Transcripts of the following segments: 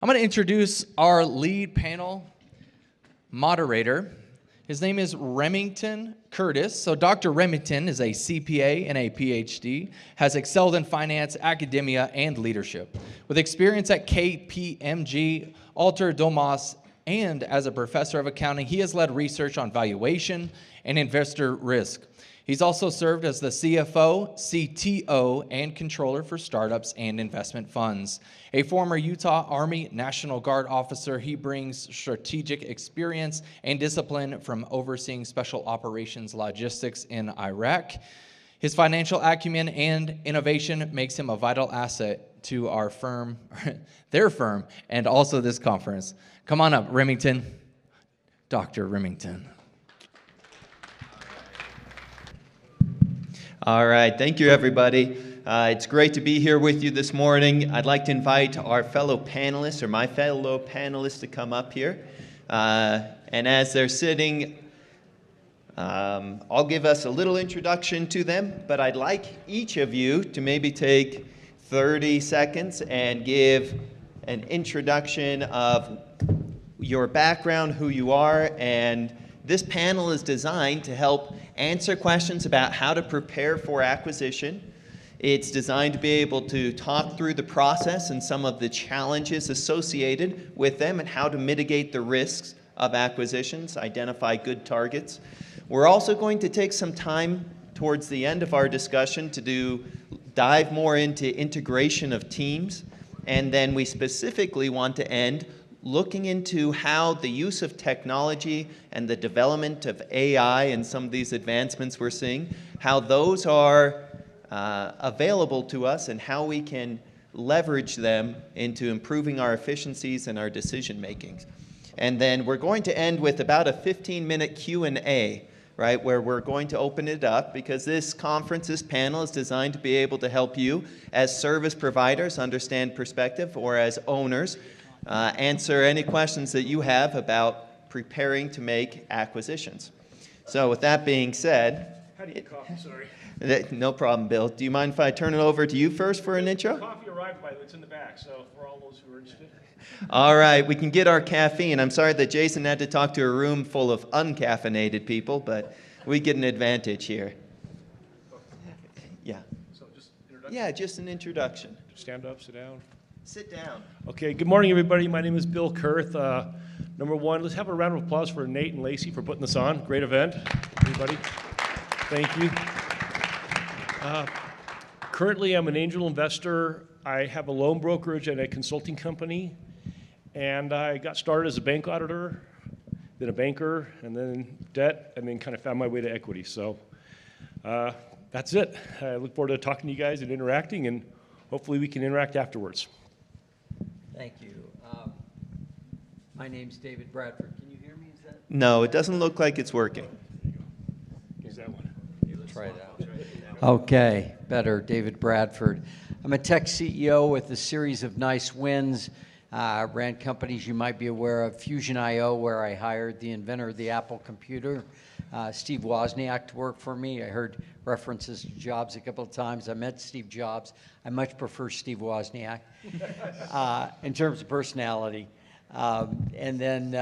I'm going to introduce our lead panel moderator. His name is Remington Curtis. So Dr. Remington is a CPA and a PhD, has excelled in finance, academia, and leadership. With experience at KPMG, Alter Domas, and as a professor of accounting, he has led research on valuation and investor risk. He's also served as the CFO, CTO, and controller for startups and investment funds. A former Utah Army National Guard officer, he brings strategic experience and discipline from overseeing special operations logistics in Iraq. His financial acumen and innovation makes him a vital asset to our firm, their firm, and also this conference. Come on up, Remington. Dr. Remington. All right, thank you, everybody. It's great to be here with you this morning. I'd like to invite our fellow panelists, or my fellow panelists, to come up here. And as they're sitting, I'll give us a little introduction to them, but I'd like each of you to maybe take 30 seconds and give an introduction of your background, who you are, and this panel is designed to help answer questions about how to prepare for acquisition. It's designed to be able to talk through the process and some of the challenges associated with them and how to mitigate the risks of acquisitions, identify good targets. We're also going to take some time towards the end of our discussion to dive more into integration of teams, and then we specifically want to end looking into how the use of technology and the development of AI and some of these advancements we're seeing, how those are available to us and how we can leverage them into improving our efficiencies and our decision making. And then we're going to end with about a 15-minute Q&A, right, where we're going to open it up because this conference, this panel is designed to be able to help you as service providers understand perspective, or as owners answer any questions that you have about preparing to make acquisitions. So with that being said... How do you get coffee? Sorry. No problem, Bill. Do you mind if I turn it over to you first for an intro? Coffee arrived, by the way. It's in the back, so for all those who are interested. All right, we can get our caffeine. I'm sorry that Jason had to talk to a room full of uncaffeinated people, but we get an advantage here. Yeah. So just introduction? Yeah, just an introduction. Stand up, sit down. Sit down. Okay, good morning, everybody. My name is Bill Kirth. Number one, let's have a round of applause for Nate and Lacey for putting this on. Great event, everybody. Thank you. Currently, I'm an angel investor. I have a loan brokerage and a consulting company, and I got started as a bank auditor, then a banker, and then debt, and then kind of found my way to equity. So that's it. I look forward to talking to you guys and interacting, and hopefully we can interact afterwards. Thank you. My name's David Bradford. Can you hear me? Is that? No, it doesn't look like it's working. Use that one. Try it out. Okay, better. David Bradford. I'm a tech CEO with a series of nice wins. Ran companies you might be aware of. Fusion.io, where I hired the inventor of the Apple computer, Steve Wozniak, to work for me. I heard references to Jobs a couple of times. I met Steve Jobs. I much prefer Steve Wozniak in terms of personality. And then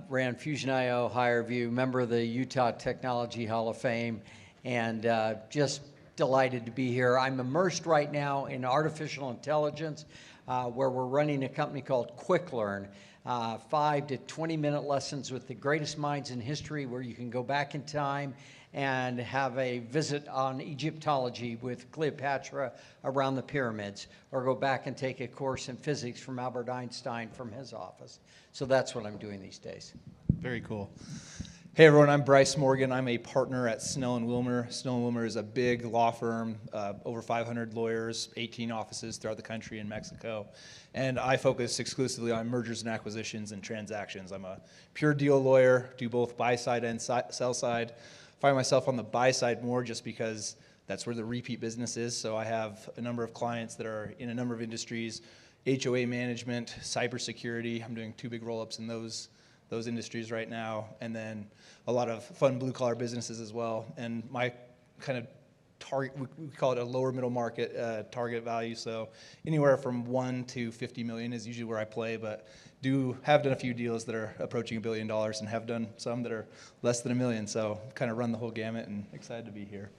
ran Fusion.io, HireVue, member of the Utah Technology Hall of Fame, and just delighted to be here. I'm immersed right now in artificial intelligence, where we're running a company called QuickLearn, 5 to 20-minute lessons with the greatest minds in history, where you can go back in time and have a visit on Egyptology with Cleopatra around the pyramids, or go back and take a course in physics from Albert Einstein from his office. So that's what I'm doing these days. Very cool. Hey everyone, I'm Bryce Morgan. I'm a partner at Snell & Wilmer. Snell & Wilmer is a big law firm, over 500 lawyers, 18 offices throughout the country and Mexico. And I focus exclusively on mergers and acquisitions and transactions. I'm a pure deal lawyer, do both buy side and sell side. Find myself on the buy side more just because that's where the repeat business is. So I have a number of clients that are in a number of industries, HOA management, cybersecurity. I'm doing 2 big roll-ups in those industries right now, and then a lot of fun blue-collar businesses as well. And my kind of target, we call it a lower middle market target value. So anywhere from 1 to 50 million is usually where I play, but have done a few deals that are approaching $1 billion and have done some that are less than $1 million. So kind of run the whole gamut and excited to be here.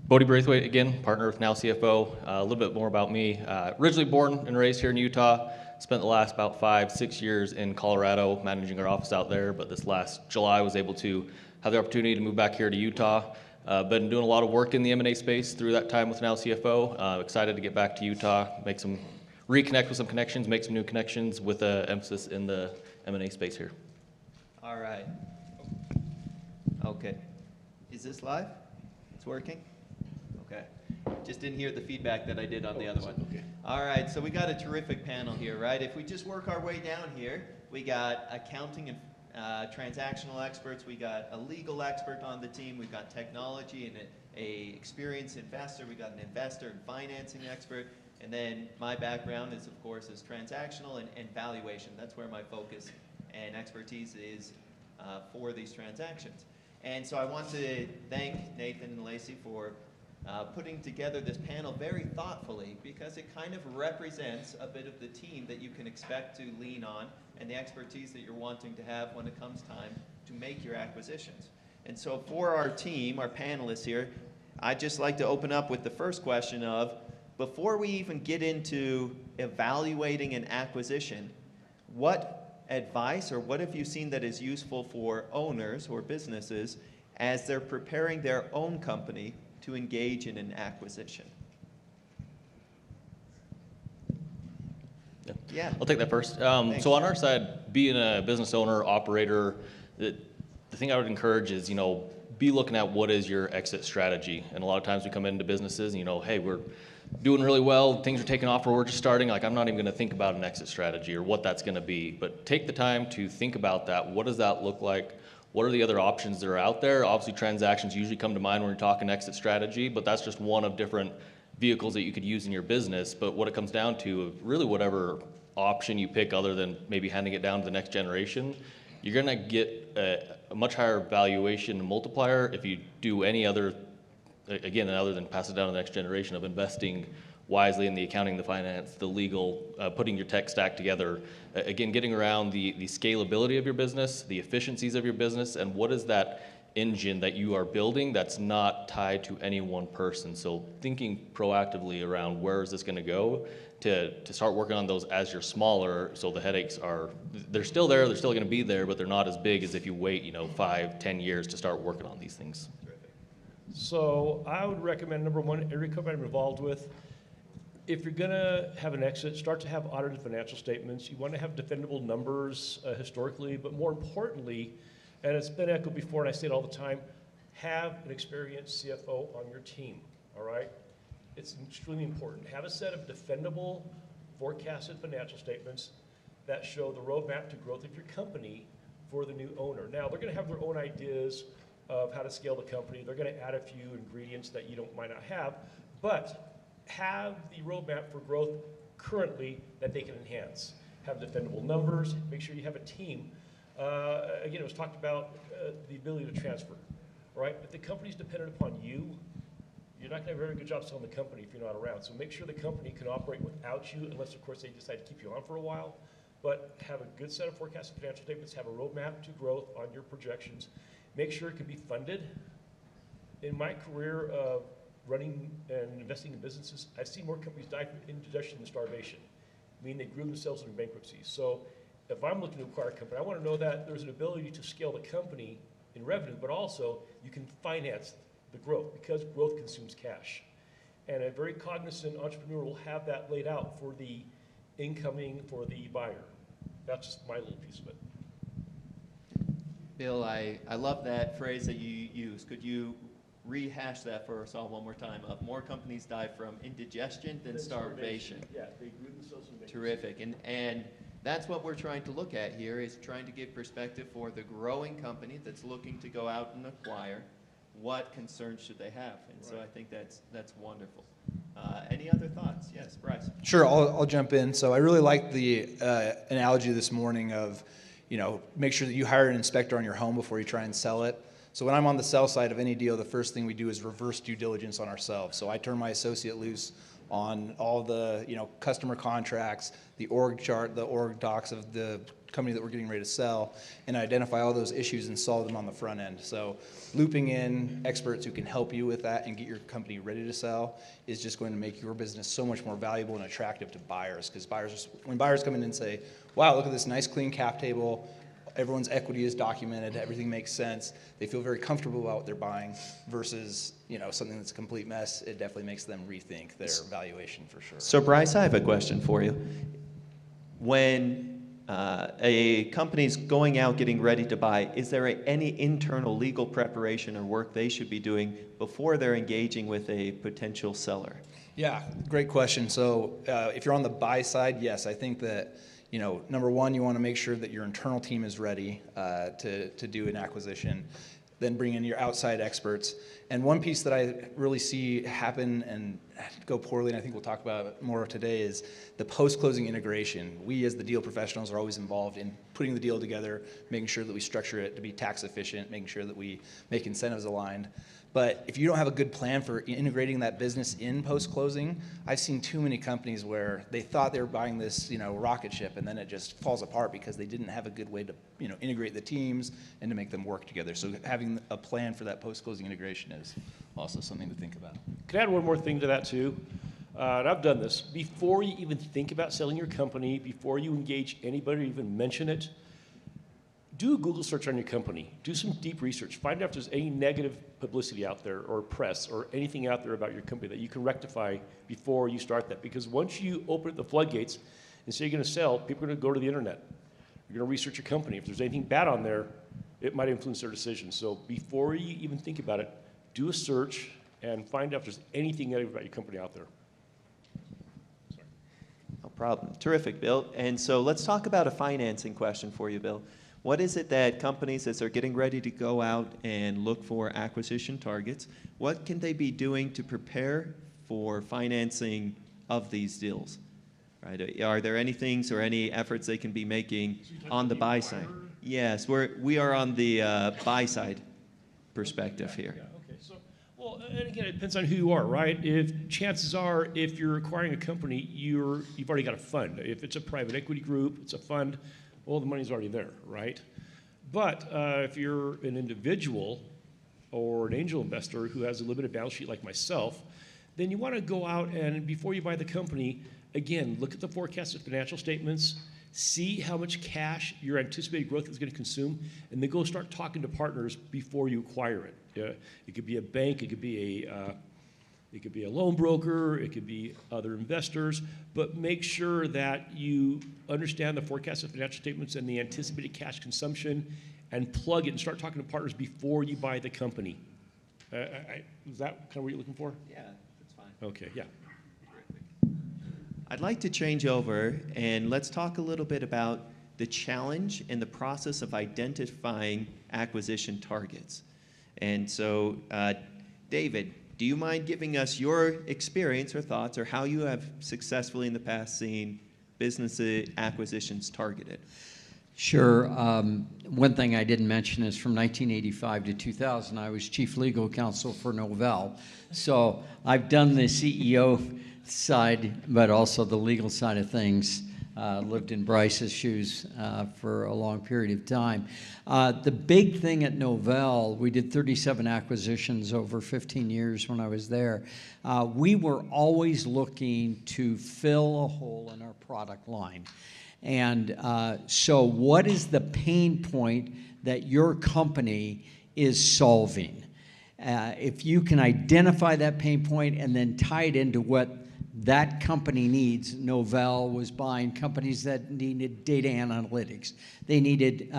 Bodi Braithwaite, again, partner with now CFO. A little bit more about me. Originally born and raised here in Utah. Spent the last about 5-6 years in Colorado managing our office out there, but this last July was able to have the opportunity to move back here to Utah. Been doing a lot of work in the M&A space through that time with now CFO. Excited to get back to Utah, reconnect with some connections, make some new connections with an emphasis in the M&A space here. All right. Okay. Is this live? It's working? Okay. Just didn't hear the feedback that I did on the other one. Okay. All right, so we got a terrific panel here, right? If we just work our way down here, we got accounting and transactional experts, we got a legal expert on the team, we've got technology and a experienced investor, we got an investor and financing expert, and then my background is, of course, is transactional and valuation. That's where my focus and expertise is for these transactions. And so I want to thank Nathan and Lacey for putting together this panel very thoughtfully, because it kind of represents a bit of the team that you can expect to lean on and the expertise that you're wanting to have when it comes time to make your acquisitions. And so for our team, our panelists here, I'd just like to open up with the first question of, before we even get into evaluating an acquisition, what advice or what have you seen that is useful for owners or businesses as they're preparing their own company to engage in an acquisition? Yeah. I'll take that first. Thanks. So on our side, being a business owner, operator, the thing I would encourage is, be looking at what is your exit strategy. And a lot of times we come into businesses, hey, we're doing really well, things are taking off, or we're just starting, I'm not even going to think about an exit strategy or what that's going to be. But take the time to think about that. What does that look like? What are the other options that are out there? Obviously, transactions usually come to mind when you're talking exit strategy, but that's just one of different vehicles that you could use in your business. But what it comes down to, really whatever option you pick other than maybe handing it down to the next generation, you're going to get a much higher valuation multiplier if you do any other, again, other than pass it down to the next generation of investing wisely in the accounting, the finance, the legal, putting your tech stack together. Again, getting around the scalability of your business, the efficiencies of your business, and what is that engine that you are building that's not tied to any one person. So thinking proactively around where is this going to go to start working on those as you're smaller, so the headaches they're still there, they're still going to be there, but they're not as big as if you wait 5-10 years to start working on these things. So I would recommend, number one, every company I'm involved with, if you're going to have an exit, start to have audited financial statements. You want to have defendable numbers historically, but more importantly, and it's been echoed before and I say it all the time, have an experienced CFO on your team, all right? It's extremely important. Have a set of defendable, forecasted financial statements that show the roadmap to growth of your company for the new owner. Now, they're going to have their own ideas of how to scale the company. They're going to add a few ingredients that you might not have, but have the roadmap for growth currently that they can enhance. Have defendable numbers, make sure you have a team. Again, it was talked about the ability to transfer, right? If the company's dependent upon you, you're not going to have a very good job selling the company if you're not around. So make sure the company can operate without you, unless, of course, they decide to keep you on for a while. But have a good set of forecasted financial statements, have a roadmap to growth on your projections. Make sure it can be funded. In my career of running and investing in businesses, I've seen more companies die from indigestion than starvation. I mean, they grew themselves into bankruptcy. So if I'm looking to acquire a company, I want to know that there's an ability to scale the company in revenue, but also you can finance the growth, because growth consumes cash. And a very cognizant entrepreneur will have that laid out for the incoming, for the buyer. That's just my little piece of it. Bill, I love that phrase that you use. Could you rehash that for us all one more time? Of more companies die from indigestion than starvation. Yeah, they grew themselves in bankruptcy. Terrific. And that's what we're trying to look at here, is trying to give perspective for the growing company that's looking to go out and acquire. What concerns should they have? And so I think that's wonderful. Any other thoughts? Yes, Bryce. Sure, I'll jump in. So I really like the analogy this morning of, make sure that you hire an inspector on your home before you try and sell it. So when I'm on the sell side of any deal, the first thing we do is reverse due diligence on ourselves. So I turn my associate loose on all the customer contracts, the org chart, the org docs of the company that we're getting ready to sell, and identify all those issues and solve them on the front end. So looping in experts who can help you with that and get your company ready to sell is just going to make your business so much more valuable and attractive to buyers. Because when buyers come in and say, wow, look at this nice clean cap table, everyone's equity is documented, everything makes sense, they feel very comfortable about what they're buying versus something that's a complete mess. It definitely makes them rethink their valuation for sure. So Bryce, I have a question for you. When a company's going out getting ready to buy, is there any internal legal preparation or work they should be doing before they're engaging with a potential seller? Yeah, great question. So if you're on the buy side, yes, I think that number one, you want to make sure that your internal team is ready to do an acquisition. Then bring in your outside experts. And one piece that I really see happen and go poorly, and I think we'll talk about it more today, is the post-closing integration. We as the deal professionals are always involved in putting the deal together, making sure that we structure it to be tax efficient, making sure that we make incentives aligned. But if you don't have a good plan for integrating that business in post-closing, I've seen too many companies where they thought they were buying this, rocket ship, and then it just falls apart because they didn't have a good way to, integrate the teams and to make them work together. So having a plan for that post-closing integration is also something to think about. Can I add one more thing to that too? And I've done this. Before you even think about selling your company, before you engage anybody or even mention it, do a Google search on your company. Do some deep research. Find out if there's any negative publicity out there or press or anything out there about your company that you can rectify before you start that. Because once you open up the floodgates and say you're going to sell, people are going to go to the internet. You're going to research your company. If there's anything bad on there, it might influence their decision. So before you even think about it, do a search and find out if there's anything negative about your company out there. Sorry. No problem. Terrific, Bill. And so let's talk about a financing question for you, Bill. What is it that companies, as they're getting ready to go out and look for acquisition targets, what can they be doing to prepare for financing of these deals? Right? Are there any things or any efforts they can be making on the buy side? Yes, we are on the buy side perspective here. Yeah, okay. So, well, and again, it depends on who you are, right? If chances are, if you're acquiring a company, you've already got a fund. If it's a private equity group, it's a fund. Well, the money's already there, right? But if you're an individual or an angel investor who has a limited balance sheet like myself, then you want to go out and before you buy the company, again, look at the forecasted financial statements, see how much cash your anticipated growth is going to consume, and then go start talking to partners before you acquire it. It could be a bank, it could be a loan broker, it could be other investors, but make sure that you understand the forecasted financial statements and the anticipated cash consumption and plug it and start talking to partners before you buy the company. Is that kind of what you're looking for? Yeah, that's fine. Okay, yeah. I'd like to change over and let's talk a little bit about the challenge and the process of identifying acquisition targets. And so, David, do you mind giving us your experience or thoughts or how you have successfully in the past seen business acquisitions targeted? Sure. One thing I didn't mention is from 1985 to 2000, I was chief legal counsel for Novell. So I've done the CEO side, but also the legal side of things. Lived in Bryce's shoes for a long period of time. The big thing at Novell, we did 37 acquisitions over 15 years when I was there. We were always looking to fill a hole in our product line. And so what is the pain point that your company is solving? If you can identify that pain point and then tie it into what that company needs. Novell was buying companies that needed data analytics. They needed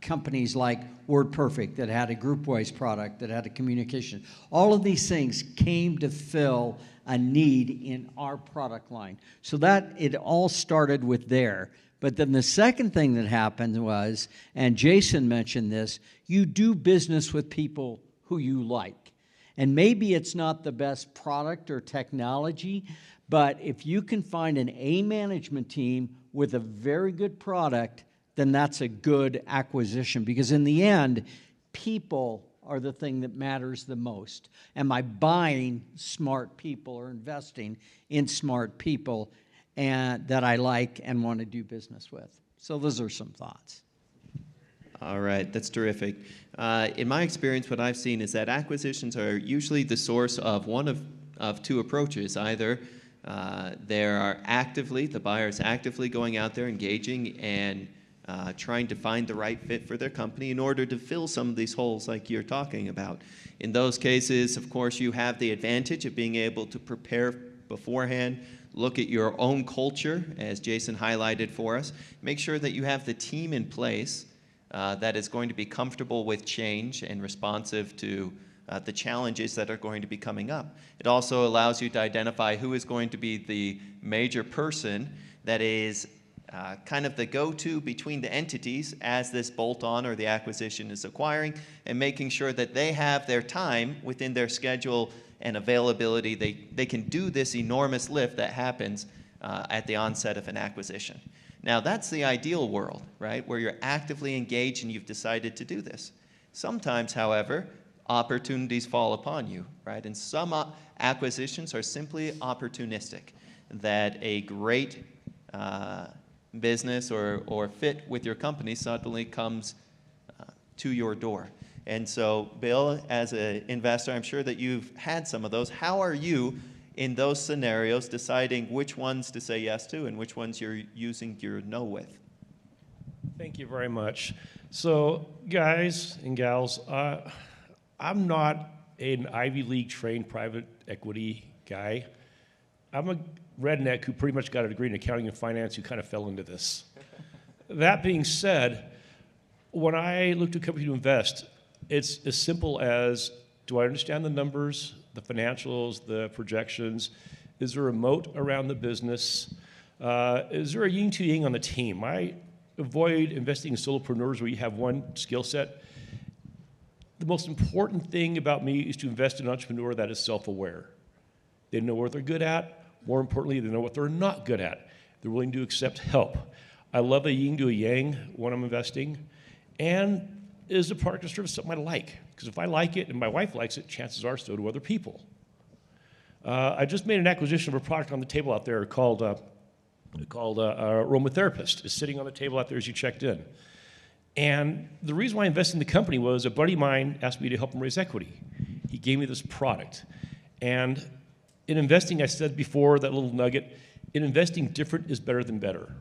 companies like WordPerfect that had a group-wise product, that had a communication. All of these things came to fill a need in our product line. So that it all started with there. But then the second thing that happened was, and Jason mentioned this, you do business with people who you like. And maybe it's not the best product or technology, but if you can find an A management team with a very good product, then that's a good acquisition. Because in the end, people are the thing that matters the most. Am I buying smart people or investing in smart people and that I like and want to do business with? So those are some thoughts. All right, that's terrific. In my experience, what I've seen is that acquisitions are usually the source of one of two approaches. Either the buyer's actively going out there, engaging and trying to find the right fit for their company in order to fill some of these holes like you're talking about. In those cases, of course, you have the advantage of being able to prepare beforehand, look at your own culture, as Jason highlighted for us, make sure that you have the team in place that is going to be comfortable with change and responsive to the challenges that are going to be coming up. It also allows you to identify who is going to be the major person that is kind of the go-to between the entities as this bolt-on or the acquisition is acquiring, and making sure that they have their time within their schedule and availability. They can do this enormous lift that happens at the onset of an acquisition. Now, that's the ideal world, right, where you're actively engaged and you've decided to do this. Sometimes, however, opportunities fall upon you, right? And some acquisitions are simply opportunistic, that a great business or fit with your company suddenly comes to your door. And so, Bill, as an investor, I'm sure that you've had some of those. How are you, in those scenarios, deciding which ones to say yes to and which ones you're using your no with? Thank you very much. So, guys and gals, I'm not an Ivy League trained private equity guy. I'm a redneck who pretty much got a degree in accounting and finance who kind of fell into this. That being said, when I look to a company to invest, it's as simple as, do I understand the numbers, the financials, the projections? Is there a moat around the business? Is there a yin to yang on the team? I avoid investing in solopreneurs where you have one skill set. The most important thing about me is to invest in an entrepreneur that is self-aware. They know what they're good at. More importantly, they know what they're not good at. They're willing to accept help. I love a yin to a yang when I'm investing. And is the product or service something I like? Because if I like it and my wife likes it, chances are so do other people. I just made an acquisition of a product on the table out there called Aromatherapist. It's sitting on the table out there as you checked in. And the reason why I invested in the company was a buddy of mine asked me to help him raise equity. He gave me this product. And in investing, I said before, that little nugget, in investing, different is better than better.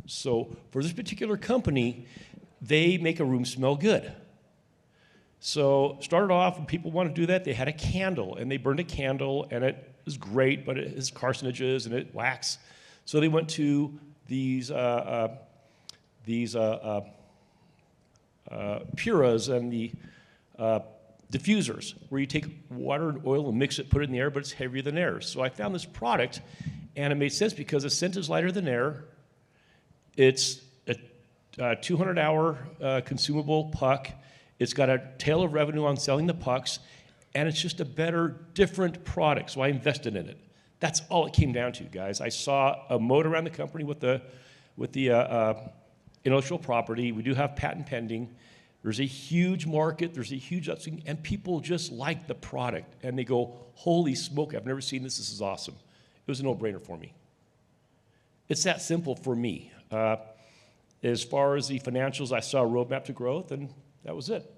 So for this particular company, they make a room smell good. So started off, when people want to do that, they had a candle, and they burned a candle, and it was great, but it has carcinogens, and it wax. So they went to these Puras and the diffusers, where you take water and oil and mix it, put it in the air, but it's heavier than air. So I found this product, and it made sense because the scent is lighter than air. It's a 200-hour consumable puck. It's got a tail of revenue on selling the pucks, and it's just a better, different product. So I invested in it. That's all it came down to, guys. I saw a moat around the company with the intellectual property. We do have patent pending. There's a huge market. There's a huge upswing, and people just like the product, and they go, "Holy smoke! I've never seen this. This is awesome." It was a no-brainer for me. It's that simple for me. As far as the financials, I saw a roadmap to growth, and that was it.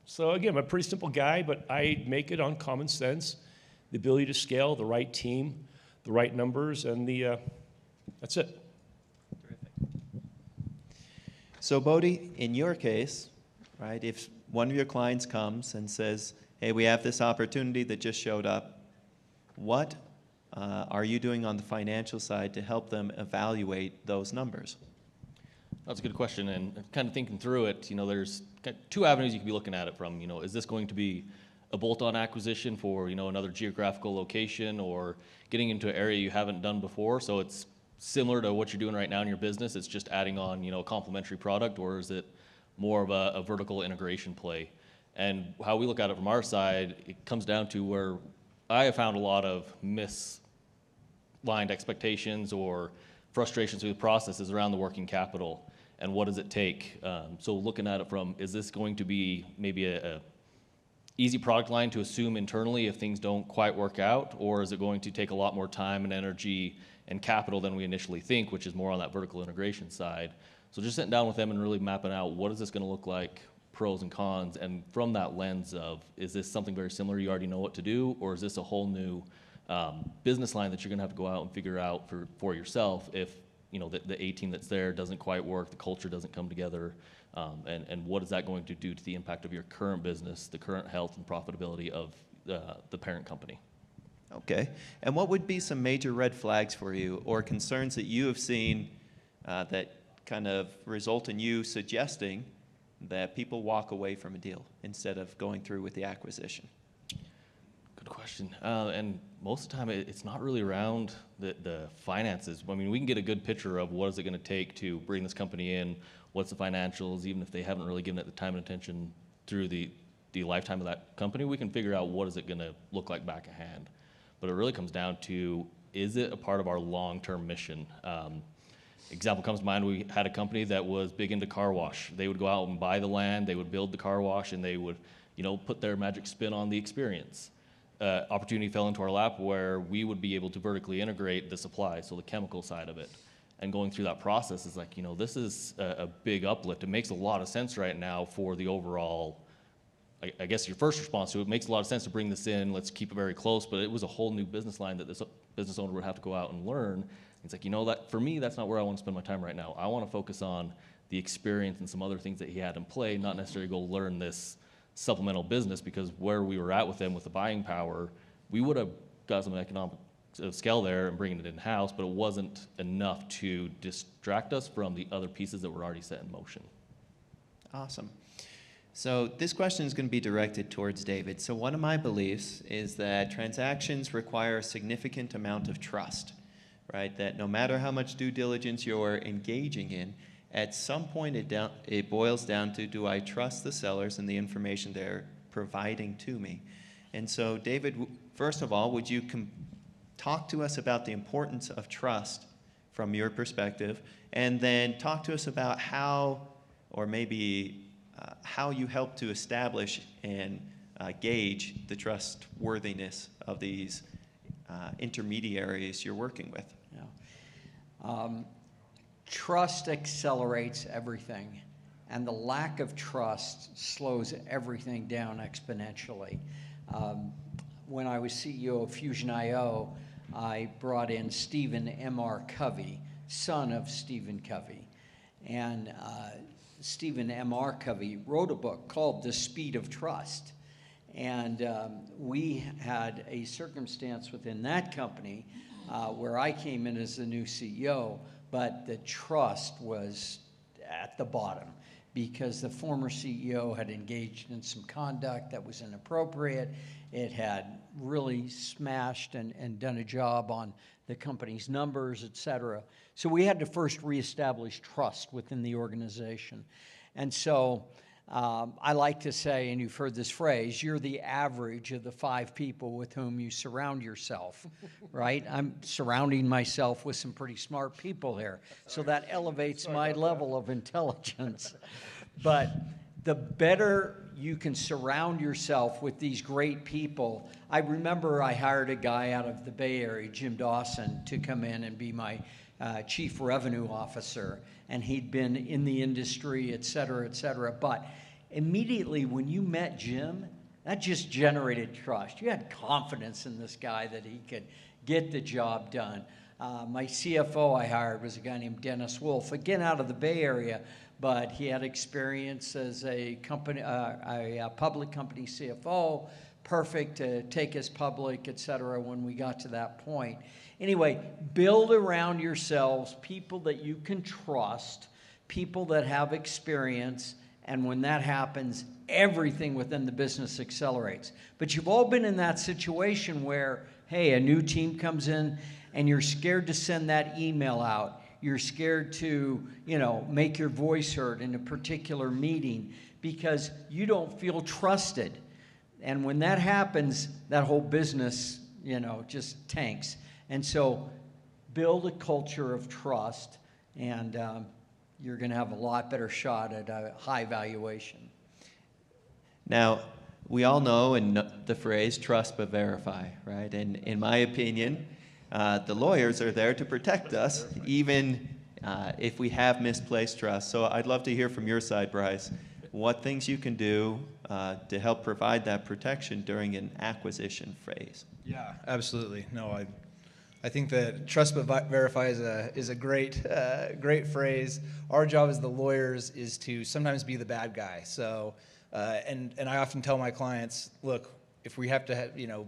So again, I'm a pretty simple guy, but I make it on common sense, the ability to scale, the right team, the right numbers, and that's it. Terrific. So Bodi, in your case, right, if one of your clients comes and says, "Hey, we have this opportunity that just showed up," what are you doing on the financial side to help them evaluate those numbers? That's a good question, and kind of thinking through it, there's two avenues you could be looking at it from. Is this going to be a bolt-on acquisition for, another geographical location, or getting into an area you haven't done before? So it's similar to what you're doing right now in your business. It's just adding on, a complementary product, or is it more of a vertical integration play? And how we look at it from our side, it comes down to where I have found a lot of misaligned expectations or frustrations with processes around the working capital. And what does it take? So looking at it from, is this going to be maybe a easy product line to assume internally if things don't quite work out, or is it going to take a lot more time and energy and capital than we initially think, which is more on that vertical integration side? So just sitting down with them and really mapping out what is this going to look like, pros and cons, and from that lens of, is this something very similar, you already know what to do, or is this a whole new business line that you're going to have to go out and figure out for yourself if the A team that's there doesn't quite work, the culture doesn't come together, and what is that going to do to the impact of your current business, the current health and profitability of the parent company? Okay. And what would be some major red flags for you or concerns that you have seen that kind of result in you suggesting that people walk away from a deal instead of going through with the acquisition? Good question. And most of the time, it's not really around the finances. I mean, we can get a good picture of what is it going to take to bring this company in, what's the financials, even if they haven't really given it the time and attention through the lifetime of that company, we can figure out what is it going to look like back at hand. But it really comes down to, is it a part of our long-term mission? Example comes to mind, we had a company that was big into car wash. They would go out and buy the land, they would build the car wash, and they would, put their magic spin on the experience. Opportunity fell into our lap where we would be able to vertically integrate the supply, so the chemical side of it. And going through that process is like, this is a big uplift. It makes a lot of sense right now for the overall, I guess your first response to it makes a lot of sense to bring this in, let's keep it very close, but it was a whole new business line that this business owner would have to go out and learn. It's like, that for me, that's not where I want to spend my time right now. I want to focus on the experience and some other things that he had in play, not necessarily go learn this supplemental business, because where we were at with them with the buying power, we would have got some economic scale there and bringing it in-house, but it wasn't enough to distract us from the other pieces that were already set in motion. Awesome. So this question is going to be directed towards David. So one of my beliefs is that transactions require a significant amount of trust, right? That no matter how much due diligence you're engaging in, at some point it boils down to, do I trust the sellers and the information they're providing to me? And so David, first of all, would you talk to us about the importance of trust from your perspective, and then talk to us about how, or maybe how you help to establish and gauge the trustworthiness of these intermediaries you're working with? Yeah. Trust accelerates everything, and the lack of trust slows everything down exponentially. When I was CEO of Fusion.io, I brought in Stephen M.R. Covey, son of Stephen Covey. And Stephen M.R. Covey wrote a book called The Speed of Trust. And we had a circumstance within that company where I came in as the new CEO, but the trust was at the bottom because the former CEO had engaged in some conduct that was inappropriate. It had really smashed and done a job on the company's numbers, et cetera. So we had to first reestablish trust within the organization. And so I like to say, and you've heard this phrase, you're the average of the 5 people with whom you surround yourself, right? I'm surrounding myself with some pretty smart people here. So that elevates my level of intelligence. But the better you can surround yourself with these great people. I remember I hired a guy out of the Bay Area, Jim Dawson, to come in and be my chief revenue officer. And he'd been in the industry, et cetera, et cetera. But immediately when you met Jim, that just generated trust. You had confidence in this guy that he could get the job done. My CFO I hired was a guy named Dennis Wolf, again out of the Bay Area, but he had experience as a public company CFO, perfect to take us public, et cetera, when we got to that point. Anyway, build around yourselves people that you can trust, people that have experience, and when that happens, everything within the business accelerates. But you've all been in that situation where, hey, a new team comes in and you're scared to send that email out. You're scared to, make your voice heard in a particular meeting because you don't feel trusted. And when that happens, that whole business, just tanks. And so build a culture of trust, and you're going to have a lot better shot at a high valuation. Now, we all know the phrase trust but verify, right? And in my opinion, the lawyers are there to protect us, even if we have misplaced trust. So I'd love to hear from your side, Bryce, what things you can do to help provide that protection during an acquisition phase. Yeah, absolutely. No, I think that trust but verify is a great great phrase. Our job as the lawyers is to sometimes be the bad guy. So, and I often tell my clients, look, if we have to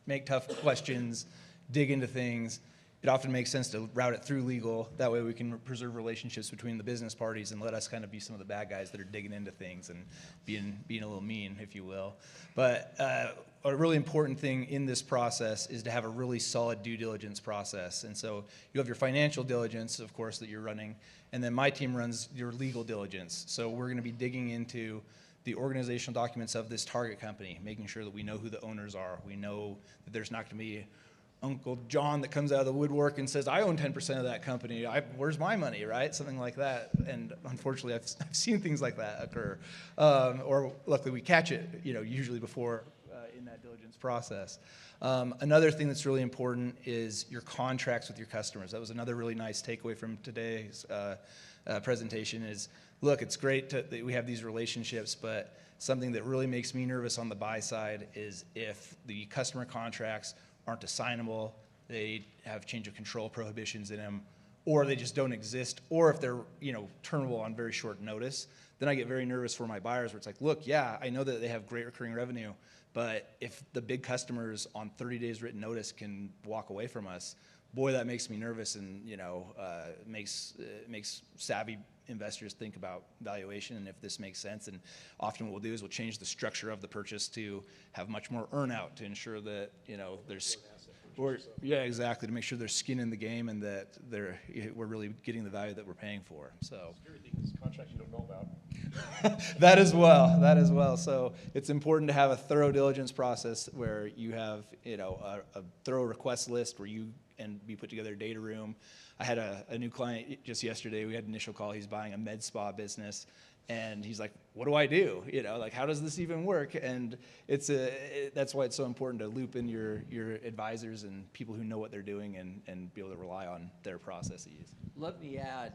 make tough questions, dig into things, it often makes sense to route it through legal. That way we can preserve relationships between the business parties and let us kind of be some of the bad guys that are digging into things and being a little mean, if you will. But a really important thing in this process is to have a really solid due diligence process. And so you have your financial diligence, of course, that you're running, and then my team runs your legal diligence. So we're going to be digging into the organizational documents of this target company, making sure that we know who the owners are. We know that there's not going to be Uncle John that comes out of the woodwork and says, I own 10% of that company. Where's my money, right? Something like that. And unfortunately, I've seen things like that occur. Or luckily, we catch it, usually before in that diligence process. Another thing that's really important is your contracts with your customers. That was another really nice takeaway from today's presentation is, look, it's great that we have these relationships, but something that really makes me nervous on the buy side is if the customer contracts aren't assignable, they have change of control prohibitions in them, or they just don't exist, or if they're turnable on very short notice, then I get very nervous for my buyers where it's like, look, yeah, I know that they have great recurring revenue, but if the big customers on 30 days written notice can walk away from us, boy, that makes me nervous and makes savvy investors think about valuation and if this makes sense. And often what we'll do is we'll change the structure of the purchase to have much more earn-out to ensure that there's exactly, to make sure there's skin in the game and that we're really getting the value that we're paying for. So Contracts you don't know about. that as well. So it's important to have a thorough diligence process where you have a thorough request list where we put together a data room. I had a new client just yesterday. We had an initial call. He's buying a med spa business, and he's like, "What do I do? How does this even work?" And that's why it's so important to loop in your advisors and people who know what they're doing and be able to rely on their processes. Let me add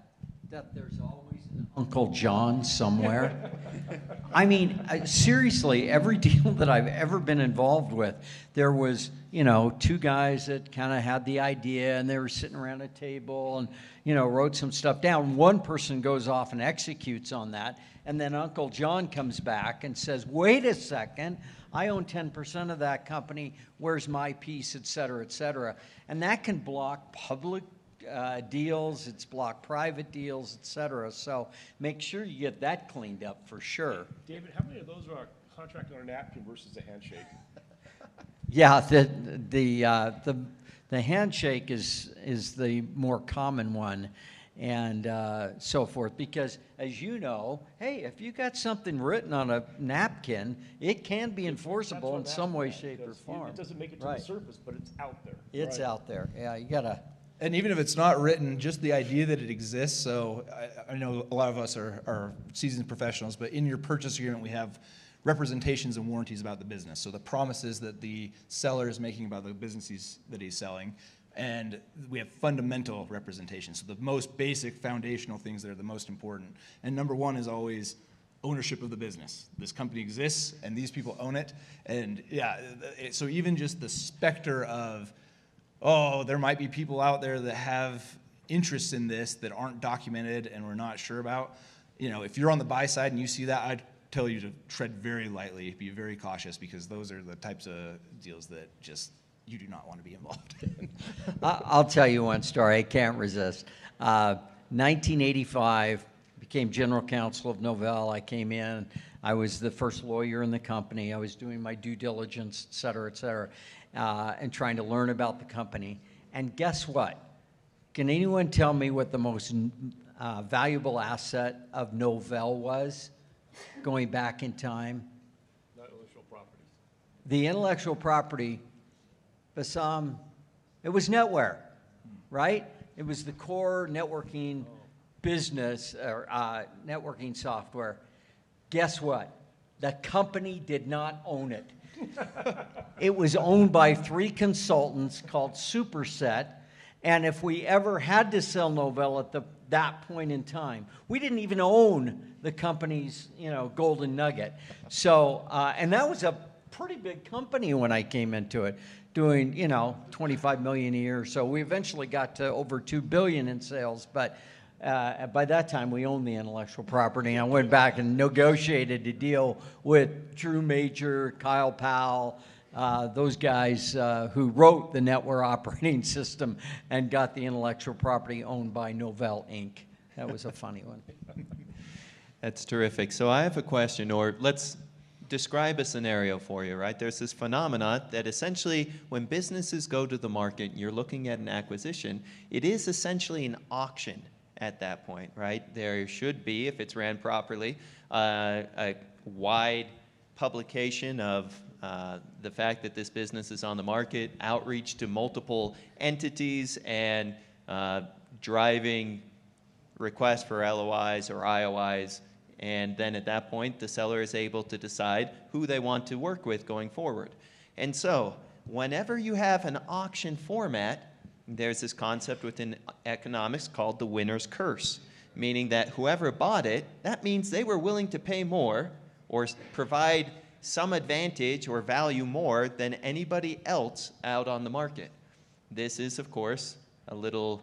that there's always an Uncle John somewhere. I mean, seriously, every deal that I've ever been involved with, there was, two guys that kind of had the idea and they were sitting around a table and, wrote some stuff down. One person goes off and executes on that, and then Uncle John comes back and says, wait a second, I own 10% of that company, where's my piece, et cetera, et cetera. And that can block public deals, it's block private deals, et cetera. So make sure you get that cleaned up for sure. David, how many of those are contracted on a napkin versus a handshake? Yeah, the handshake is the more common one, and so forth. Because as you know, hey, if you got something written on a napkin, it can be enforceable in some way, shape, or form. It doesn't make it to the surface, but it's out there. It's out there. Yeah, you gotta. And even if it's not written, just the idea that it exists. So I know a lot of us are seasoned professionals, but in your purchase agreement, we have representations and warranties about the business. So the promises that the seller is making about the businesses that he's selling. And we have fundamental representation. So the most basic foundational things that are the most important. And number one is always ownership of the business. This company exists and these people own it. And so even just the specter of, there might be people out there that have interests in this that aren't documented and we're not sure about. If you're on the buy side and you see that, I'd tell you to tread very lightly, be very cautious, because those are the types of deals that just you do not want to be involved in. I'll tell you one story. I can't resist. 1985, became general counsel of Novell. I came in. I was the first lawyer in the company. I was doing my due diligence, et cetera, and trying to learn about the company. And guess what? Can anyone tell me what the most valuable asset of Novell was going back in time? Intellectual property. The intellectual property, Bassam, it was NetWare, right? It was the core networking business, or networking software. Guess what? The company did not own it. It was owned by 3 consultants called Superset, and if we ever had to sell Novell at that point in time, we didn't even own the company's, golden nugget. So, and that was a pretty big company when I came into it, doing, $25 million a year. So we eventually got to over $2 billion in sales, but by that time, we owned the intellectual property. I went back and negotiated a deal with Drew Major, Kyle Powell, those guys who wrote the NetWare operating system and got the intellectual property owned by Novell Inc. That was a funny one. That's terrific. So I have a question, or let's describe a scenario for you, right? There's this phenomena that essentially when businesses go to the market and you're looking at an acquisition, it is essentially an auction at that point, right? There should be, if it's ran properly, a wide publication of the fact that this business is on the market, outreach to multiple entities, and driving requests for LOIs or IOIs. And then at that point, the seller is able to decide who they want to work with going forward. And so whenever you have an auction format, there's this concept within economics called the winner's curse, meaning that whoever bought it, that means they were willing to pay more or provide some advantage or value more than anybody else out on the market. This is, of course, a little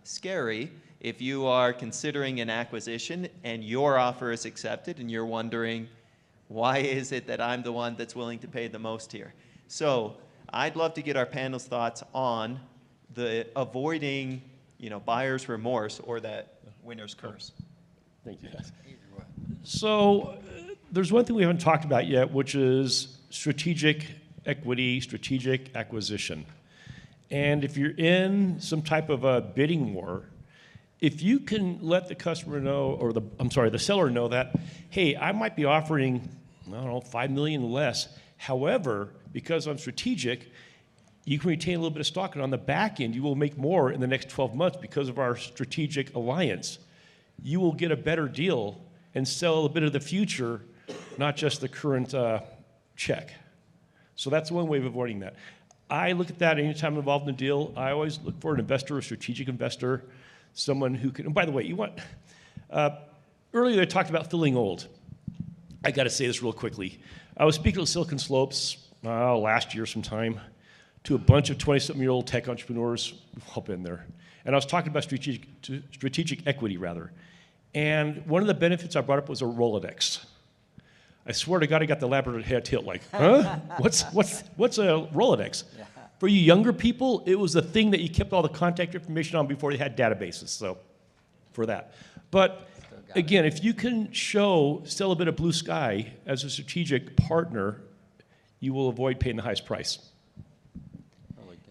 scary if you are considering an acquisition and your offer is accepted and you're wondering, why is it that I'm the one that's willing to pay the most here? So I'd love to get our panel's thoughts on the avoiding, buyer's remorse or that winner's curse. Thank you. So there's one thing we haven't talked about yet, which is strategic equity, strategic acquisition. And if you're in some type of a bidding war, if you can let the customer know, or the seller know that, hey, I might be offering, $5 million less. However, because I'm strategic, you can retain a little bit of stock, and on the back end, you will make more in the next 12 months because of our strategic alliance. You will get a better deal and sell a bit of the future, not just the current check. So that's one way of avoiding that. I look at that anytime I'm involved in a deal. I always look for an investor, a strategic investor, someone who can, and by the way, earlier I talked about feeling old. I got to say this real quickly. I was speaking at Silicon Slopes last year sometime to a bunch of 20-something-year-old tech entrepreneurs. We've all been there. And I was talking about strategic equity, rather. And one of the benefits I brought up was a Rolodex. I swear to God, I got the Labrador head tilt like, huh? What's a Rolodex? Yeah. For you younger people, it was the thing that you kept all the contact information on before they had databases, so for that. But again, if you can sell a bit of blue sky as a strategic partner, you will avoid paying the highest price.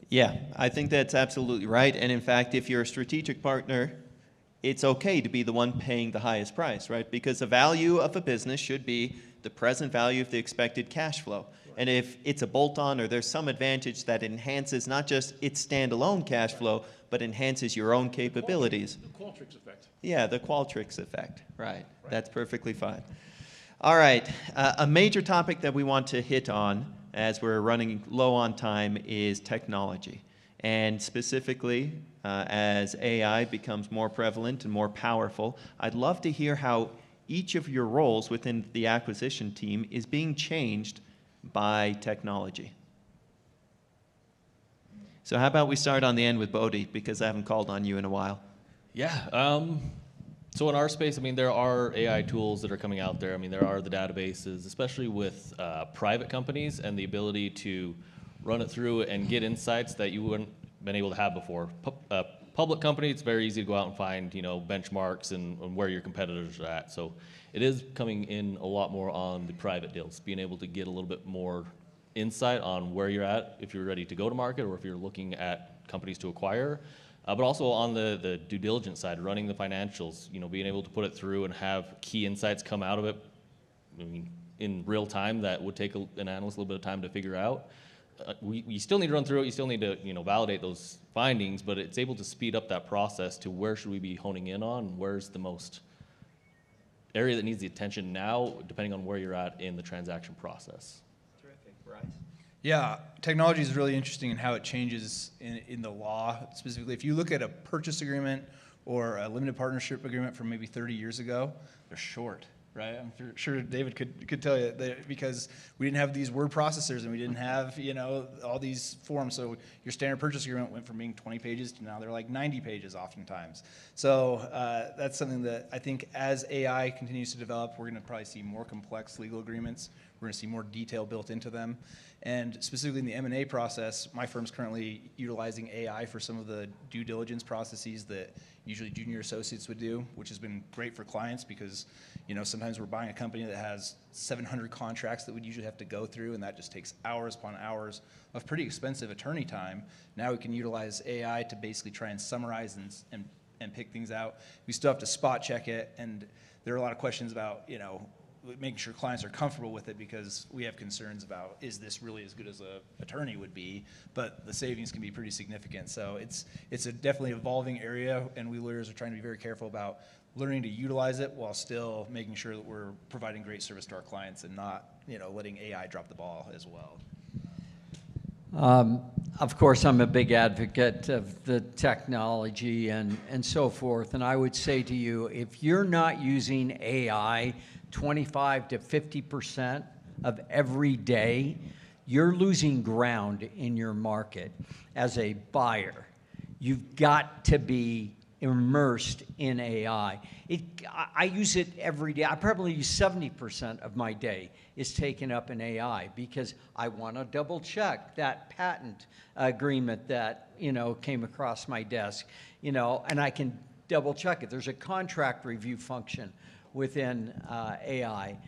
Yeah, I think that's absolutely right. And in fact, if you're a strategic partner, it's okay to be the one paying the highest price, right? Because the value of a business should be the present value of the expected cash flow. And if it's a bolt-on or there's some advantage that enhances not just its standalone cash flow, but enhances your own capabilities. The Qualtrics effect. Yeah, the Qualtrics effect, right. That's perfectly fine. All right, a major topic that we want to hit on as we're running low on time is technology. And specifically, as AI becomes more prevalent and more powerful, I'd love to hear how each of your roles within the acquisition team is being changed by technology. So how about we start on the end with Bodi, because I haven't called on you in a while. Yeah. So in our space, there are AI tools that are coming out there. There are the databases, especially with private companies and the ability to run it through and get insights that you wouldn't been able to have before. Public company, it's very easy to go out and find, benchmarks and where your competitors are at. So it is coming in a lot more on the private deals, being able to get a little bit more insight on where you're at, if you're ready to go to market or if you're looking at companies to acquire. But also on the due diligence side, running the financials, being able to put it through and have key insights come out of it in real time that would take an analyst a little bit of time to figure out. You still need to run through it, you still need to validate those findings, but it's able to speed up that process to where should we be honing in on, where's the most area that needs the attention now, depending on where you're at in the transaction process. Terrific, Bryce. Yeah, technology is really interesting in how it changes in the law. Specifically, if you look at a purchase agreement or a limited partnership agreement from maybe 30 years ago, they're short, right? I'm sure David could tell you that, because we didn't have these word processors and we didn't have, all these forms. So your standard purchase agreement went from being 20 pages to now they're like 90 pages oftentimes. So that's something that I think as AI continues to develop, we're going to probably see more complex legal agreements. We're going to see more detail built into them. And specifically in the M&A process, my firm's currently utilizing AI for some of the due diligence processes that usually junior associates would do, which has been great for clients because, sometimes we're buying a company that has 700 contracts that we'd usually have to go through, and that just takes hours upon hours of pretty expensive attorney time. Now we can utilize AI to basically try and summarize and pick things out. We still have to spot check it, and there are a lot of questions about, making sure clients are comfortable with it, because we have concerns about, is this really as good as an attorney would be? But the savings can be pretty significant. So it's a definitely evolving area, and we lawyers are trying to be very careful about learning to utilize it while still making sure that we're providing great service to our clients and not, letting AI drop the ball as well. Of course, I'm a big advocate of the technology and so forth. And I would say to you, if you're not using AI 25 to 50% of every day, you're losing ground in your market as a buyer. You've got to be immersed in AI. I use it every day. I probably use 70% of my day is taken up in AI because I want to double check that patent agreement that, came across my desk, and I can double check it. There's a contract review function within AI,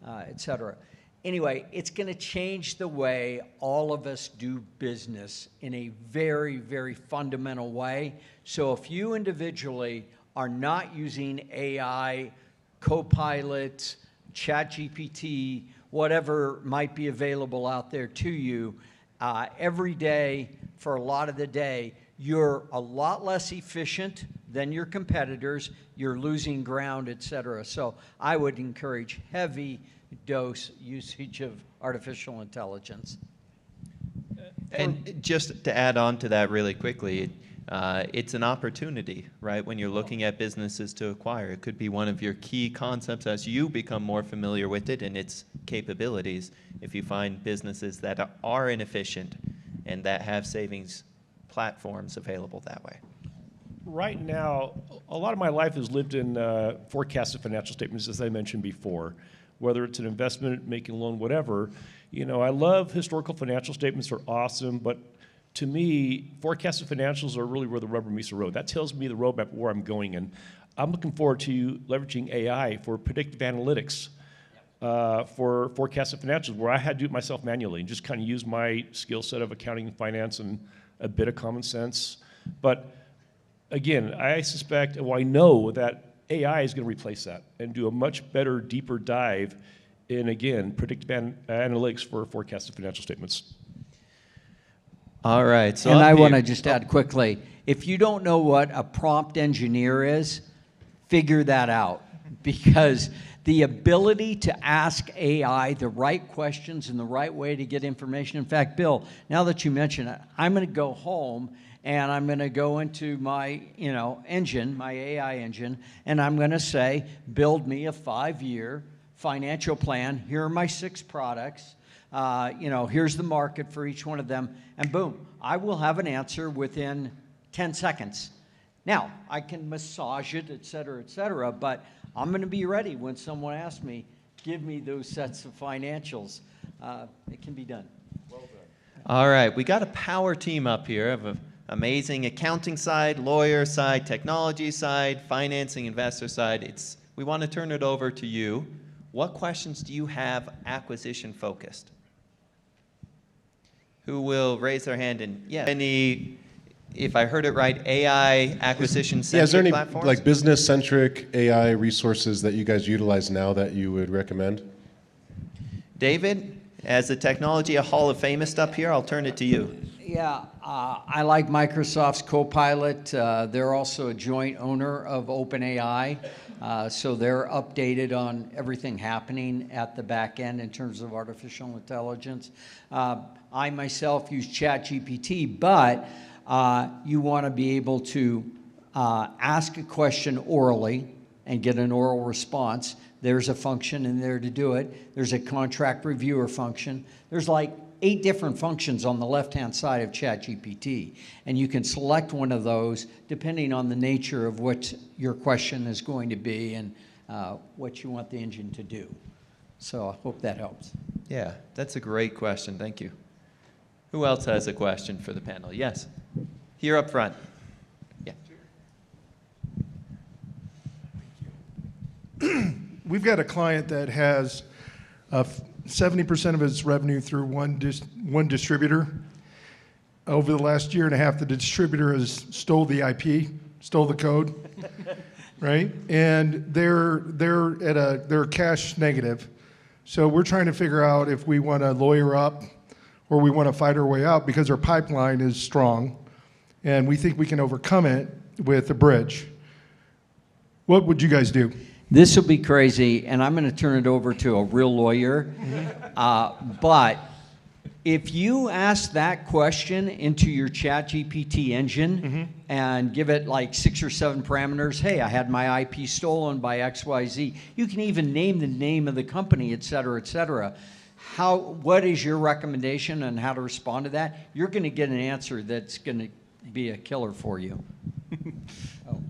et cetera. Anyway, it's going to change the way all of us do business in a very, very fundamental way. So if you individually are not using AI, Copilot, ChatGPT, whatever might be available out there to you, every day for a lot of the day, you're a lot less efficient than your competitors, you're losing ground, et cetera. So I would encourage heavy dose usage of artificial intelligence. And just to add on to that really quickly, it's an opportunity, right? When you're looking at businesses to acquire, it could be one of your key concepts as you become more familiar with it and its capabilities. If you find businesses that are inefficient and that have savings platforms available that way. Right now, a lot of my life is lived in forecasted financial statements, as I mentioned before. Whether it's an investment, making a loan, whatever. I love historical financial statements. They're awesome, but to me, forecasted financials are really where the rubber meets the road. That tells me the roadmap where I'm going, and I'm looking forward to leveraging AI for predictive analytics for forecasted financials, where I had to do it myself manually and just kind of use my skill set of accounting and finance and a bit of common sense. But again, I suspect, I know that AI is going to replace that and do a much better, deeper dive in, again, predictive analytics for forecasted financial statements. All right. So and I want to just add quickly, if you don't know what a prompt engineer is, figure that out, because the ability to ask AI the right questions in the right way to get information. In fact, Bill, now that you mention it, I'm going to go home and I'm going to go into my, engine, my AI engine, and I'm going to say, build me a 5-year financial plan. Here are my 6 products. Here's the market for each one of them. And boom, I will have an answer within 10 seconds. Now, I can massage it, et cetera, but I'm going to be ready when someone asks me, give me those sets of financials. It can be done. Well done. All right, we got a power team up here of an amazing accounting side, lawyer side, technology side, financing, investor side. We want to turn it over to you. What questions do you have acquisition focused? Who will raise their hand? And any, if I heard it right, AI acquisition centric is there any platforms? like business centric AI resources that you guys utilize now that you would recommend? David, as a technology Hall of Famist up here, I'll turn it to you. Yeah, I like Microsoft's Copilot. They're also a joint owner of OpenAI. So they're updated on everything happening at the back end in terms of artificial intelligence. I myself use ChatGPT, but you want to be able to ask a question orally and get an oral response. There's a function in there to do it. There's a contract reviewer function. There's like 8 different functions on the left-hand side of ChatGPT, and you can select one of those depending on the nature of what your question is going to be and what you want the engine to do. So I hope that helps. Yeah, that's a great question. Thank you. Who else has a question for the panel? Yes. Here up front. Yeah. We've got a client that has 70% of its revenue through one distributor. Over the last year and a half, the distributor has stole the IP, stole the code, right? And they're cash negative. So we're trying to figure out if we want to lawyer up or we want to fight our way out because our pipeline is strong, and we think we can overcome it with a bridge. What would you guys do? This will be crazy, and I'm going to turn it over to a real lawyer. But if you ask that question into your ChatGPT engine and give it like 6 or 7 parameters, hey, I had my IP stolen by XYZ. You can even name the name of the company, et cetera, et cetera. What is your recommendation on how to respond to that? You're going to get an answer that's going to be a killer for you.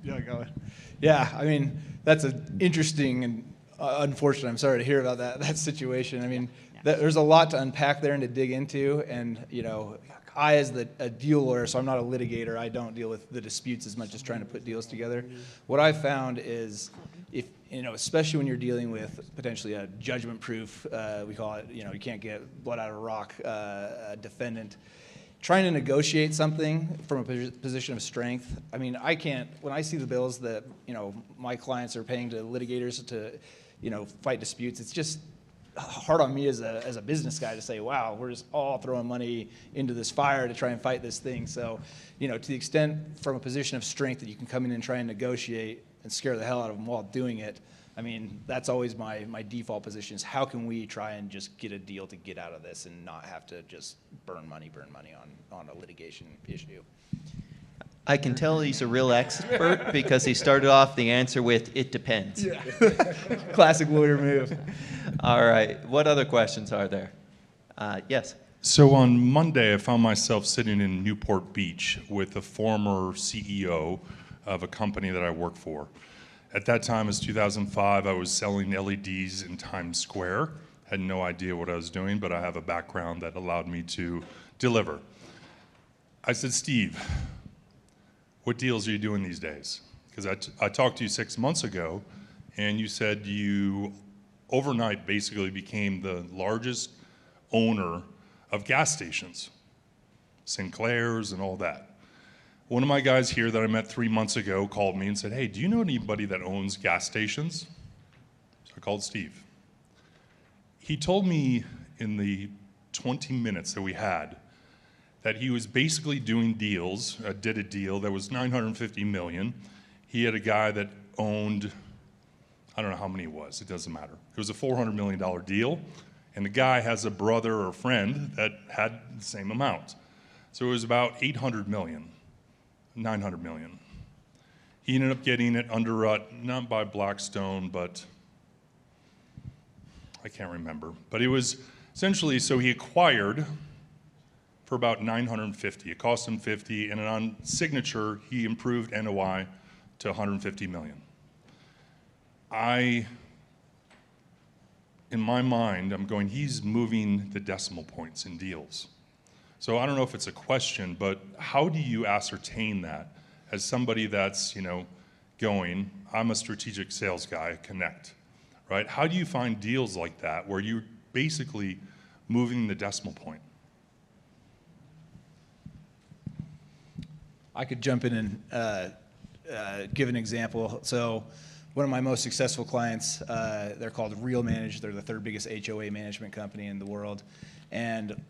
Yeah, go ahead. Yeah, I mean, that's an interesting and unfortunate. I'm sorry to hear about that situation. I mean, there's a lot to unpack there and to dig into. And you know, I as a deal lawyer, so I'm not a litigator. I don't deal with the disputes as much as trying to put deals together. What I've found is, if you know, especially when you're dealing with potentially a judgment-proof, we call it, you know, you can't get blood out of a rock, defendant. Trying to negotiate something from a position of strength. I mean, when I see the bills that, you know, my clients are paying to litigators to, you know, fight disputes, it's just hard on me as a business guy to say, wow, we're just all throwing money into this fire to try and fight this thing. So, you know, to the extent from a position of strength that you can come in and try and negotiate and scare the hell out of them while doing it, I mean, that's always my default position is how can we try and just get a deal to get out of this and not have to just burn money on a litigation issue. I can tell he's a real expert because he started off the answer with, it depends. Yeah. Classic lawyer move. All right. What other questions are there? Yes. So on Monday, I found myself sitting in Newport Beach with a former CEO of a company that I work for. At that time, it was 2005, I was selling LEDs in Times Square. Had no idea what I was doing, but I have a background that allowed me to deliver. I said, Steve, what deals are you doing these days? Because I talked to you 6 months ago, and you said you overnight basically became the largest owner of gas stations, Sinclair's and all that. One of my guys here that I met 3 months ago called me and said, hey, do you know anybody that owns gas stations? So I called Steve. He told me in the 20 minutes that we had that he was basically doing deals, did a deal that was $950 million. He had a guy that owned, I don't know how many it was, it doesn't matter. It was a $400 million deal, and the guy has a brother or friend that had the same amount. So it was about $800 million. 900 million. He ended up getting it underwritten, not by Blackstone, but I can't remember. But it was essentially, so he acquired for about 950. It cost him 50, and on signature, he improved NOI to 150 million. In my mind, I'm going, he's moving the decimal points in deals. So I don't know if it's a question, but how do you ascertain that as somebody that's, you know, going, I'm a strategic sales guy, connect, right? How do you find deals like that where you're basically moving the decimal point? I could jump in and give an example. So one of my most successful clients, they're called Real Manage. They're the 3rd biggest HOA management company in the world. And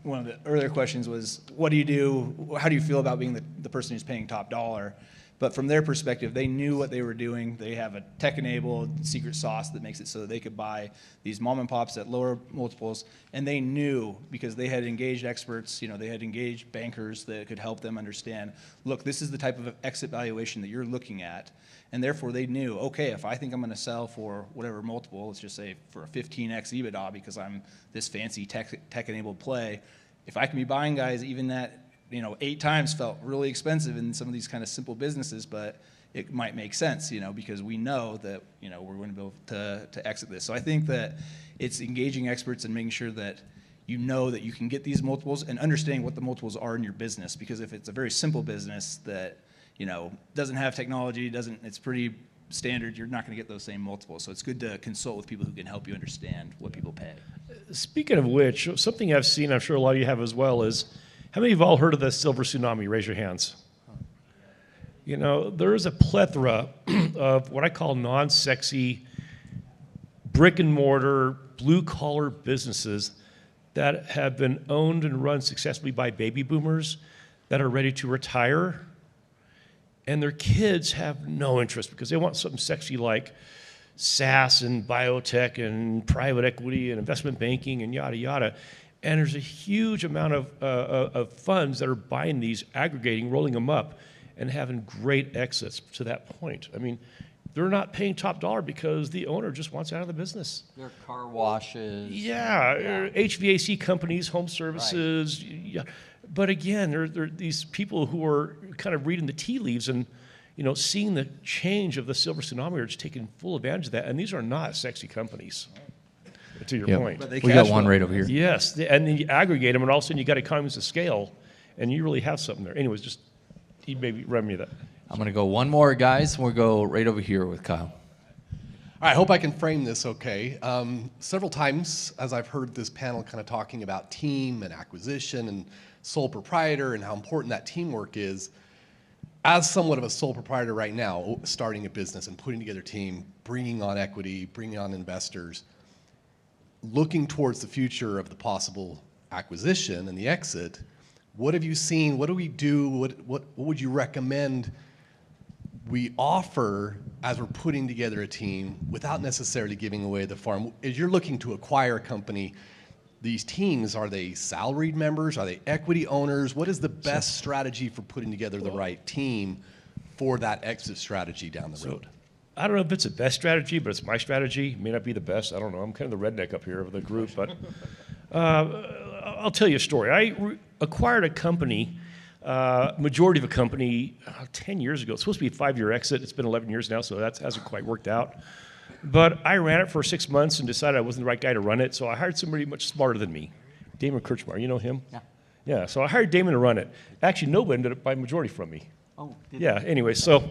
one of the earlier questions was, what do you do? How do you feel about being the person who's paying top dollar? But from their perspective, they knew what they were doing. They have a tech-enabled secret sauce that makes it so that they could buy these mom and pops at lower multiples. And they knew, because they had engaged experts, they had engaged bankers that could help them understand, look, this is the type of exit valuation that you're looking at. And therefore they knew, okay, if I think I'm going to sell for whatever multiple, let's just say for a 15x EBITDA because I'm this fancy tech-enabled play, if I can be buying guys even that 8 times felt really expensive in some of these kind of simple businesses, but it might make sense, because we know that, we're going to be able to exit this. So I think that it's engaging experts and making sure that that you can get these multiples and understanding what the multiples are in your business. Because if it's a very simple business that, doesn't have technology, it's pretty standard, you're not going to get those same multiples. So it's good to consult with people who can help you understand what people pay. Speaking of which, something I've seen, I'm sure a lot of you have as well, is how many of you have all heard of the silver tsunami? Raise your hands. There is a plethora of what I call non-sexy, brick and mortar, blue collar businesses that have been owned and run successfully by baby boomers that are ready to retire. And their kids have no interest because they want something sexy like SaaS and biotech and private equity and investment banking and yada, yada. And there's a huge amount of funds that are buying these, aggregating, rolling them up, and having great exits to that point. I mean, they're not paying top dollar because the owner just wants out of the business. Their car washes. Yeah. HVAC companies, home services. Right. Yeah. But again, there are these people who are kind of reading the tea leaves and seeing the change of the silver tsunami are just taking full advantage of that. And these are not sexy companies. To your point. We got one right over here. Yes, and then you aggregate them, and all of a sudden you got economies of scale, and you really have something there. Anyways, just he maybe run me that. I'm going to go one more, guys. We'll go right over here with Kyle. All right, I hope I can frame this okay. Several times, as I've heard this panel kind of talking about team and acquisition and sole proprietor and how important that teamwork is, as somewhat of a sole proprietor right now, starting a business and putting together a team, bringing on equity, bringing on investors, looking towards the future of the possible acquisition and the exit, what have you seen? What do we do? What would you recommend we offer as we're putting together a team without necessarily giving away the farm? As you're looking to acquire a company, these teams, are they salaried members? Are they equity owners? What is the best strategy for putting together the right team for that exit strategy down the road? I don't know if it's the best strategy, but it's my strategy. It may not be the best. I don't know. I'm kind of the redneck up here of the group. But I'll tell you a story. I acquired a company, majority of a company, 10 years ago. It's supposed to be a 5-year exit. It's been 11 years now, so that hasn't quite worked out. But I ran it for 6 months and decided I wasn't the right guy to run it, so I hired somebody much smarter than me, Damon Kirchmar. You know him? Yeah. Yeah, so I hired Damon to run it. Actually, nobody ended up buying majority from me. Oh, yeah, anyway, so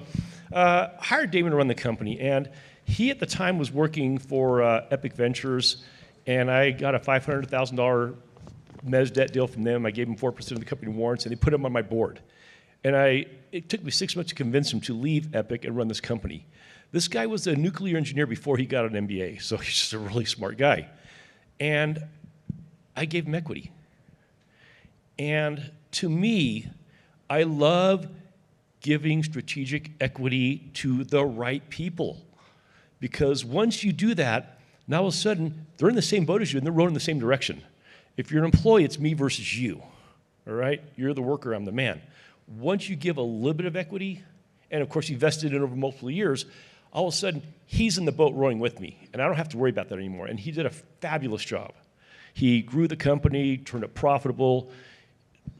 hired Damon to run the company, and he at the time was working for Epic Ventures, and I got a $500,000 mezz debt deal from them. I gave him 4% of the company warrants, and they put him on my board. And it took me 6 months to convince him to leave Epic and run this company. This guy was a nuclear engineer before he got an MBA, so he's just a really smart guy. And I gave him equity. And to me, I love giving strategic equity to the right people. Because once you do that, now all of a sudden, they're in the same boat as you and they're rowing in the same direction. If you're an employee, it's me versus you, all right? You're the worker, I'm the man. Once you give a little bit of equity, and of course you vested in over multiple years, all of a sudden, he's in the boat rowing with me, and I don't have to worry about that anymore. And he did a fabulous job. He grew the company, turned it profitable,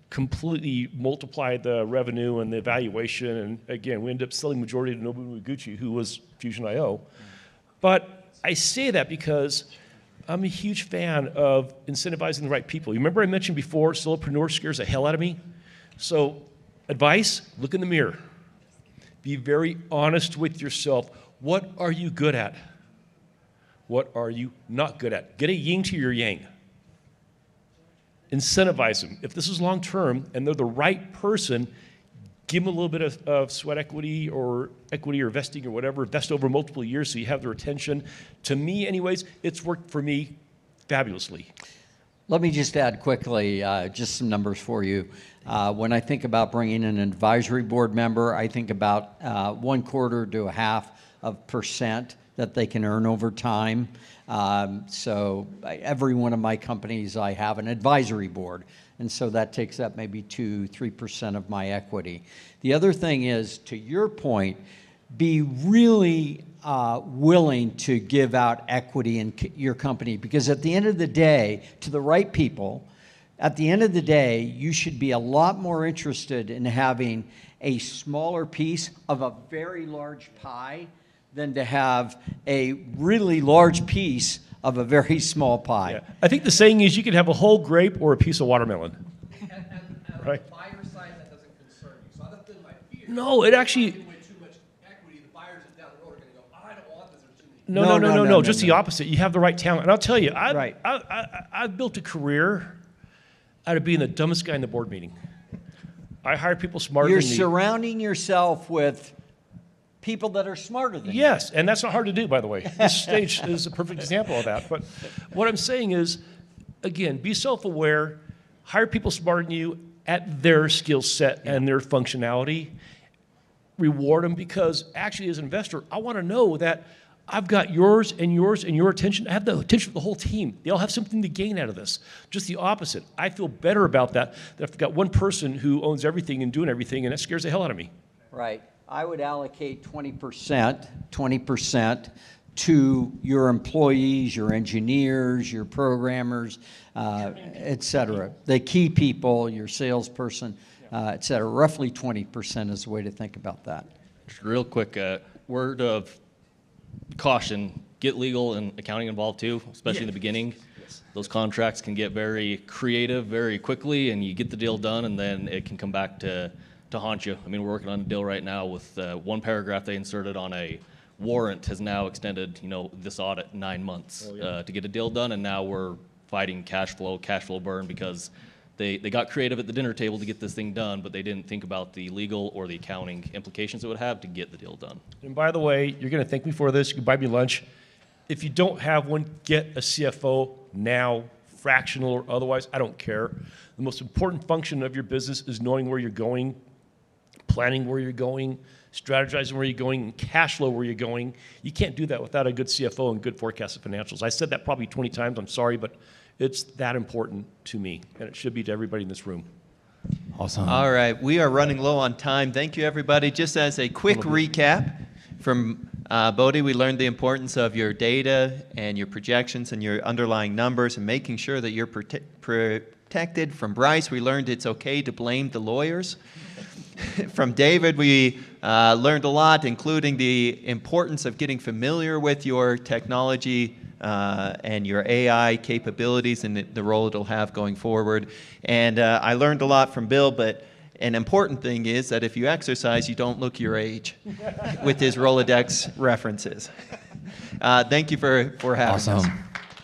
completely multiplied the revenue and the valuation, and again, we ended up selling majority to Nobuo Ueguchi, who was Fusion.io. But I say that because I'm a huge fan of incentivizing the right people. You remember I mentioned before, solopreneur scares the hell out of me? So advice, look in the mirror. Be very honest with yourself. What are you good at? What are you not good at? Get a yin to your yang. Incentivize them. If this is long term and they're the right person, give them a little bit of sweat equity or vesting or whatever, vest over multiple years so you have their attention. To me, anyways, it's worked for me fabulously. Let me just add quickly, just some numbers for you. When I think about bringing in an advisory board member, I think about 1/4 to 1/2% that they can earn over time. So every one of my companies, I have an advisory board. And so that takes up maybe 2-3% of my equity. The other thing is, to your point, be really willing to give out equity in your company, because at the end of the day, to the right people, at the end of the day, you should be a lot more interested in having a smaller piece of a very large pie than to have a really large piece of a very small pie. Yeah. I think the saying is you can have a whole grape or a piece of watermelon. And Right. on the buyer side, that doesn't concern you. So that's been my fear. No, it actually. With too much equity, the buyers down the road are going to go, I don't want this. There's too many. No. Just the opposite. You have the right talent. And I'll tell you, Right. I've built a career out of being the dumbest guy in the board meeting. I hire people smarter You're than me. surrounding yourself with people that are smarter than you. Yes, and that's not hard to do, by the way. This stage is a perfect example of that. But what I'm saying is, again, be self-aware, hire people smarter than you at their skill set and their functionality, reward them, because actually as an investor, I want to know that I've got yours and yours and your attention. I have the attention of the whole team. They all have something to gain out of this. Just the opposite. I feel better about that than if I've got one person who owns everything and doing everything, and that scares the hell out of me. Right. I would allocate 20% to your employees, your engineers, your programmers, et cetera. The key people, your salesperson, et cetera. Roughly 20% is the way to think about that. Just real quick, word of caution, get legal and accounting involved too, especially in the beginning. Those contracts can get very creative very quickly, and you get the deal done, and then it can come back to haunt you. I mean, we're working on a deal right now with one paragraph they inserted on a warrant has now extended, this audit 9 months to get a deal done, and now we're fighting cash flow burn, because they got creative at the dinner table to get this thing done, but they didn't think about the legal or the accounting implications it would have to get the deal done. And by the way, you're going to thank me for this. You can buy me lunch. If you don't have one, get a CFO now, fractional or otherwise. I don't care. The most important function of your business is knowing where you're going, planning where you're going, strategizing where you're going, and cash flow where you're going. You can't do that without a good CFO and good forecasted financials. I said that probably 20 times. I'm sorry, but it's that important to me, and it should be to everybody in this room. Awesome. All right, we are running low on time. Thank you, everybody. Just as a quick recap from Bodi, we learned the importance of your data and your projections and your underlying numbers and making sure that you're protected. From Bryce, we learned it's okay to blame the lawyers. From David, we learned a lot, including the importance of getting familiar with your technology and your AI capabilities and the role it'll have going forward. And I learned a lot from Bill, but an important thing is that if you exercise, you don't look your age with his Rolodex references. Thank you for having us.